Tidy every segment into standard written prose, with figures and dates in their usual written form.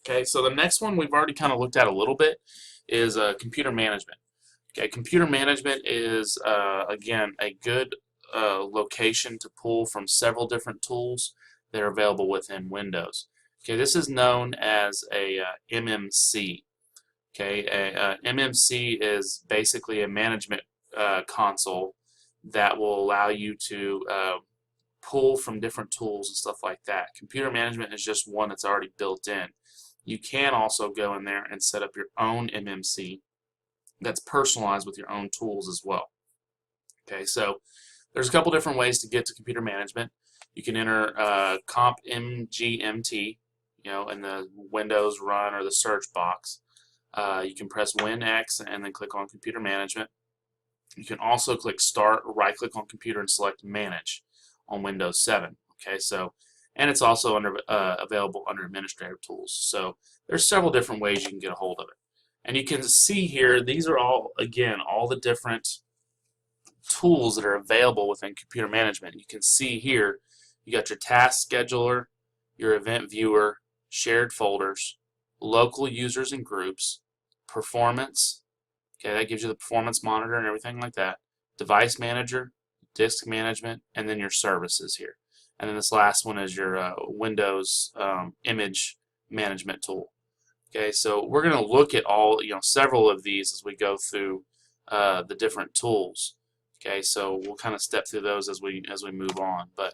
Okay, so the next one we've already kind of looked at a little bit is computer management. Okay, computer management is again a good location to pull from several different tools that are available within Windows. Okay, this is known as a MMC. Okay, a MMC is basically a management console that will allow you to pull from different tools and stuff like that. Computer management is just one that's already built in. You can also go in there and set up your own MMC that's personalized with your own tools as well. Okay, so there's a couple different ways to get to computer management. You can enter comp mgmt, in the Windows Run or the search box. You can press WinX and then click on computer management. You can also click Start, right-click on Computer, and select Manage on Windows 7. Okay, so and it's also available under Administrative Tools. So there's several different ways you can get a hold of it. And you can see here, these are all, again, all the different tools that are available within computer management. You can see here, you got your task scheduler, your event viewer, shared folders, local users and groups, performance. Okay, that gives you the performance monitor and everything like that. Device manager, disk management, and then your services here. And then this last one is your Windows image management tool. Okay, so we're going to look at several of these as we go through the different tools. Okay, so we'll kind of step through those as we move on. But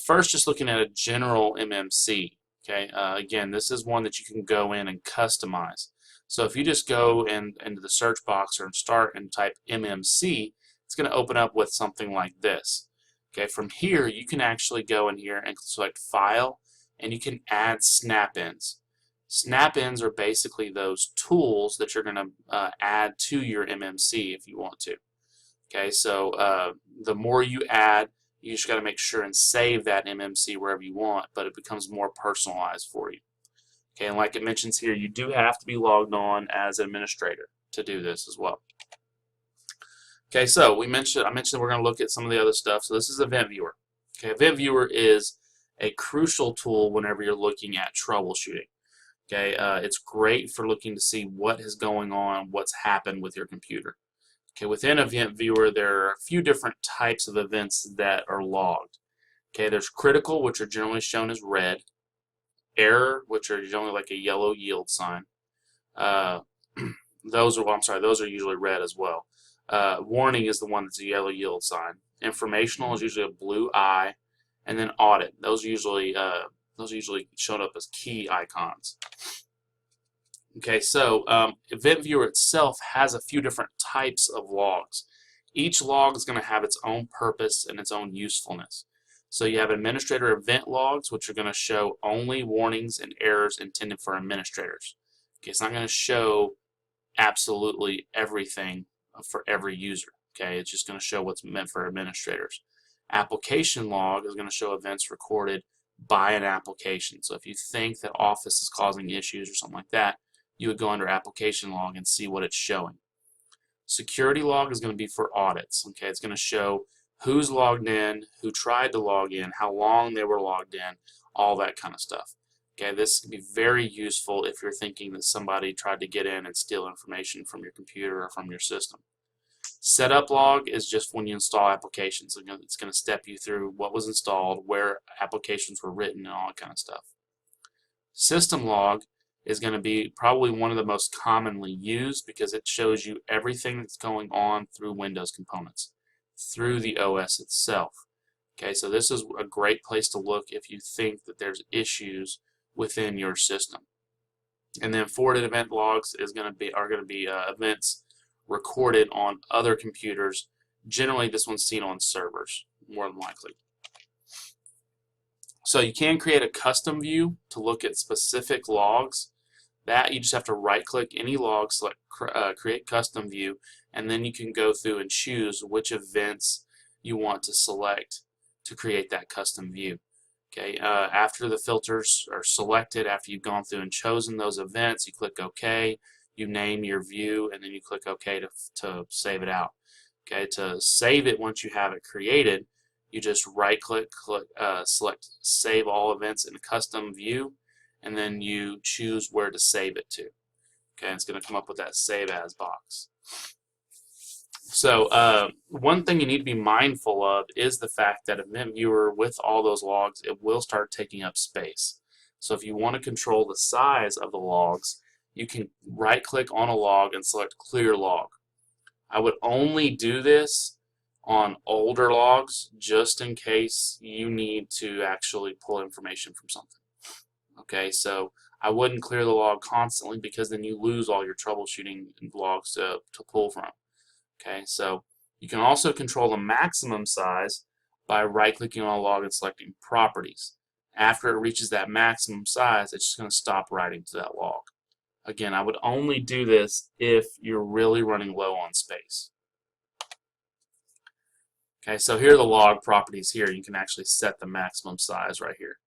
first, just looking at a general MMC. Okay, again, this is one that you can go in and customize. So if you just go into the search box or start and type MMC, it's going to open up with something like this. Okay, from here you can actually go in here and select File, and you can add snap-ins. Snap-ins are basically those tools that you're going to add to your MMC if you want to. Okay, so the more you add, you just got to make sure and save that MMC wherever you want, but it becomes more personalized for you. Okay, and like it mentions here, you do have to be logged on as an administrator to do this as well. Okay, so I mentioned we're going to look at some of the other stuff. So this is Event Viewer. Okay, Event Viewer is a crucial tool whenever you're looking at troubleshooting. Okay, it's great for looking to see what is going on, what's happened with your computer. Okay, within Event Viewer, there are a few different types of events that are logged. Okay, there's critical, which are generally shown as red. Error, which are generally like a yellow yield sign. Those are usually red as well. Warning is the one that's a yellow yield sign. Informational is usually a blue eye, and then audit. Those are usually shown up as key icons. Okay, so Event Viewer itself has a few different types of logs. Each log is going to have its own purpose and its own usefulness. So you have administrator event logs, which are going to show only warnings and errors intended for administrators. Okay, it's not going to show absolutely everything for every user. Okay, it's just going to show what's meant for administrators. Application log is going to show events recorded by an application. So if you think that Office is causing issues or something like that, you would go under application log and see what it's showing. Security log is going to be for audits. Okay, it's going to show who's logged in, who tried to log in, how long they were logged in, all that kind of stuff. Okay, this can be very useful if you're thinking that somebody tried to get in and steal information from your computer or from your system. Setup log is just when you install applications. It's going to step you through what was installed, where applications were written, and all that kind of stuff. System log is going to be probably one of the most commonly used because it shows you everything that's going on through Windows components, through the OS itself. Okay, so this is a great place to look if you think that there's issues within your system. And then forwarded event logs are going to be events recorded on other computers. Generally, this one's seen on servers, more than likely. So you can create a custom view to look at specific logs. That you just have to right-click any log, select Create Custom View, and then you can go through and choose which events you want to select to create that custom view. Okay, after the filters are selected, after you've gone through and chosen those events, you click OK, you name your view, and then you click OK to save it out. Okay, to save it once you have it created, you just right-click, select Save All Events in Custom View, and then you choose where to save it to. Okay, it's going to come up with that Save As box. So one thing you need to be mindful of is the fact that Event Viewer, with all those logs, it will start taking up space. So if you want to control the size of the logs, you can right-click on a log and select Clear Log. I would only do this on older logs just in case you need to actually pull information from something. Okay, so I wouldn't clear the log constantly because then you lose all your troubleshooting logs to pull from. Okay, so you can also control the maximum size by right-clicking on a log and selecting Properties. After it reaches that maximum size, it's just going to stop writing to that log. Again, I would only do this if you're really running low on space. Okay, so here are the log properties here. You can actually set the maximum size right here.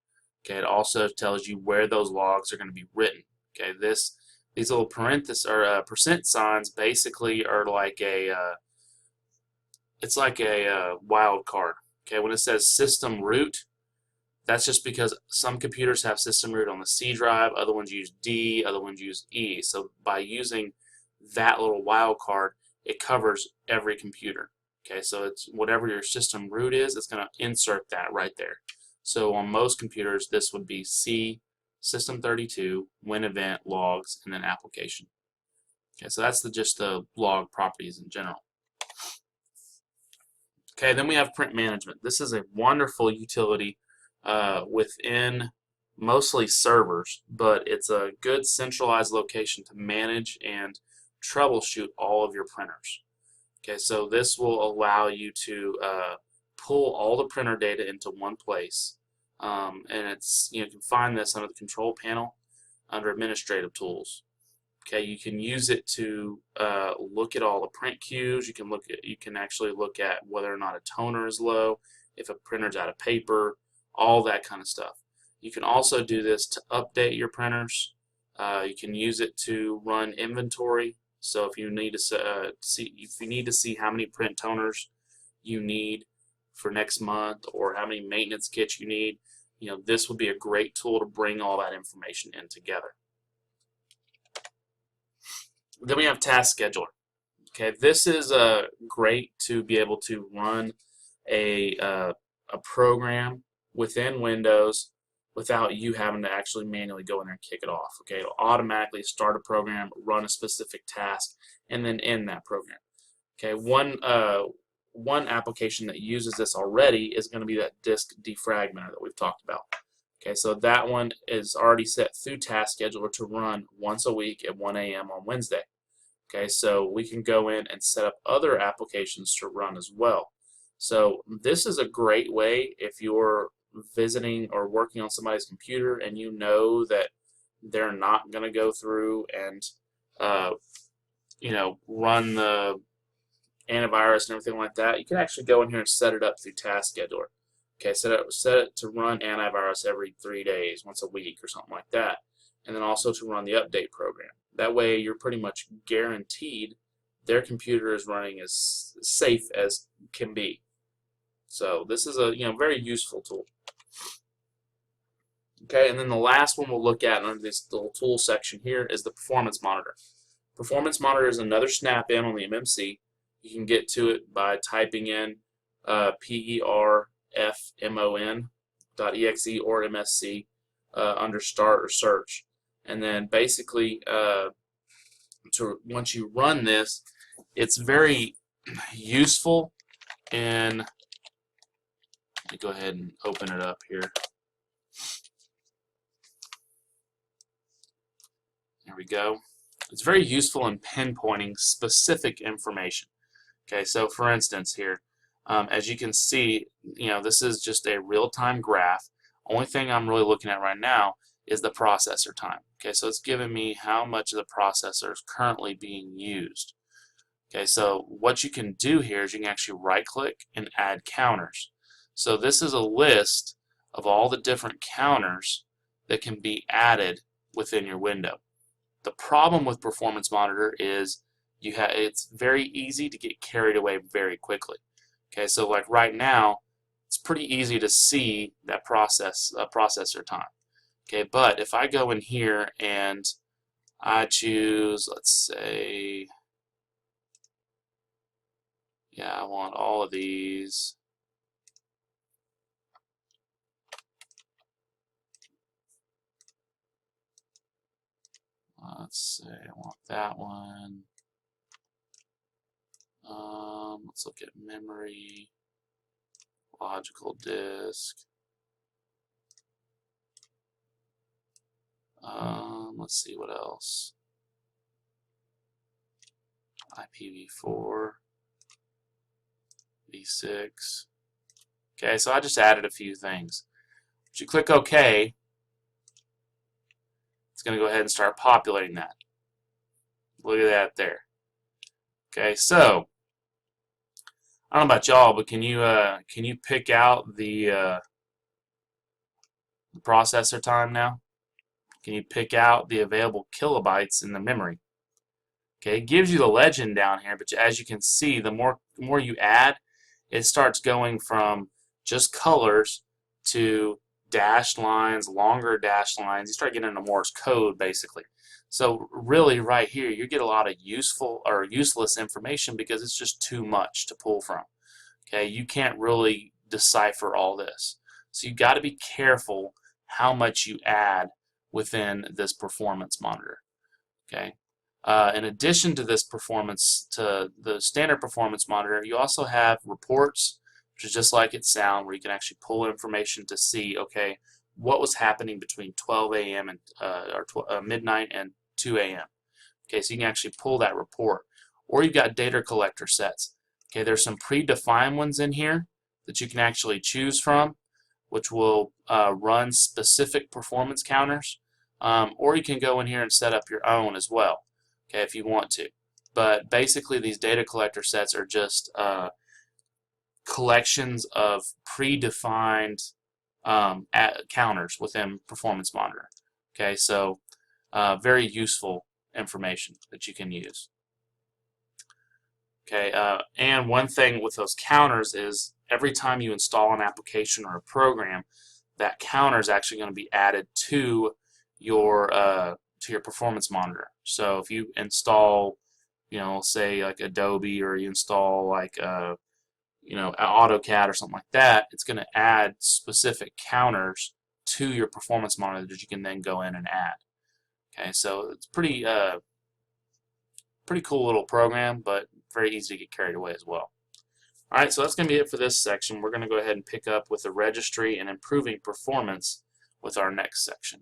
Okay, it also tells you where those logs are going to be written. Okay, these little parentheses or percent signs basically are like it's like a wild card. Okay, when it says system root, that's just because some computers have system root on the C drive, other ones use D, other ones use E. So by using that little wild card, it covers every computer. Okay, so it's whatever your system root is, it's going to insert that right there. So on most computers, this would be C, System32, WinEvent, logs, and then application. Okay, so that's just the log properties in general. Okay, then we have print management. This is a wonderful utility within mostly servers, but it's a good centralized location to manage and troubleshoot all of your printers. Okay, so this will allow you to pull all the printer data into one place, and you can find this under the control panel under administrative tools. Okay, you can use it to look at all the print queues. You can actually look at whether or not a toner is low, if a printer's out of paper, all that kind of stuff. You can also do this to update your printers. You can use it to run inventory. So if you need to see how many print toners you need for next month or how many maintenance kits you need, this would be a great tool to bring all that information in together. Then we have Task Scheduler. Okay, this is great to be able to run a program within Windows without you having to actually manually go in there and kick it off. Okay, it'll automatically start a program, run a specific task, and then end that program. Okay, one application that uses this already is going to be that disk defragmenter that we've talked about. Okay, so that one is already set through Task Scheduler to run once a week at 1 a.m. on Wednesday. Okay, so we can go in and set up other applications to run as well. So this is a great way if you're visiting or working on somebody's computer and you know that they're not going to go through and run the antivirus and everything like that. You can actually go in here and set it up through Task Scheduler. Okay, set it to run antivirus every 3 days, once a week or something like that, and then also to run the update program. That way you're pretty much guaranteed their computer is running as safe as can be. So this is a very useful tool. Okay, and then the last one we'll look at under this little tool section here is the Performance Monitor. Performance Monitor is another snap-in on the MMC. You can get to it by typing in perfmon.exe or MSC under Start or Search. And then basically, once you run this, it's very useful in, let me go ahead and open it up here. There we go. It's very useful in pinpointing specific information. Okay, so for instance here, as you can see, this is just a real-time graph. Only thing I'm really looking at right now is the processor time. Okay, so it's giving me how much of the processor is currently being used. Okay, so what you can do here is you can actually right-click and add counters. So this is a list of all the different counters that can be added within your window. The problem with Performance Monitor is it's very easy to get carried away very quickly. Okay, so like right now, it's pretty easy to see that processor time. Okay, but if I go in here and I choose, let's say, yeah, I want all of these. Let's say I want that one. Let's look at memory, logical disk. Let's see what else. IPv4, v6. Okay, so I just added a few things. If you click OK, it's going to go ahead and start populating that. Look at that there. Okay, so I don't know about y'all, but can you pick out the processor time now? Can you pick out the available kilobytes in the memory? Okay, it gives you the legend down here, but as you can see, the more you add, it starts going from just colors to dashed lines, longer dashed lines. You start getting into Morse code, basically. So really, right here, you get a lot of useful or useless information because it's just too much to pull from. Okay, you can't really decipher all this. So you've got to be careful how much you add within this performance monitor. Okay. In addition to this performance, to the standard performance monitor, you also have reports, which is just like it sounds, where you can actually pull information to see, okay, what was happening between 12 a.m. and midnight and 2 a.m. Okay, so you can actually pull that report. Or you've got data collector sets. Okay, there's some predefined ones in here that you can actually choose from, which will run specific performance counters. Or you can go in here and set up your own as well, okay, if you want to. But basically, these data collector sets are just collections of predefined counters within Performance Monitor. Okay, so very useful information that you can use. Okay, and one thing with those counters is every time you install an application or a program, that counter is actually going to be added to your performance monitor. So if you install, say like Adobe, or you install like AutoCAD or something like that, it's going to add specific counters to your performance monitor that you can then go in and add. Okay, so it's pretty cool little program, but very easy to get carried away as well. Alright, so that's going to be it for this section. We're going to go ahead and pick up with the registry and improving performance with our next section.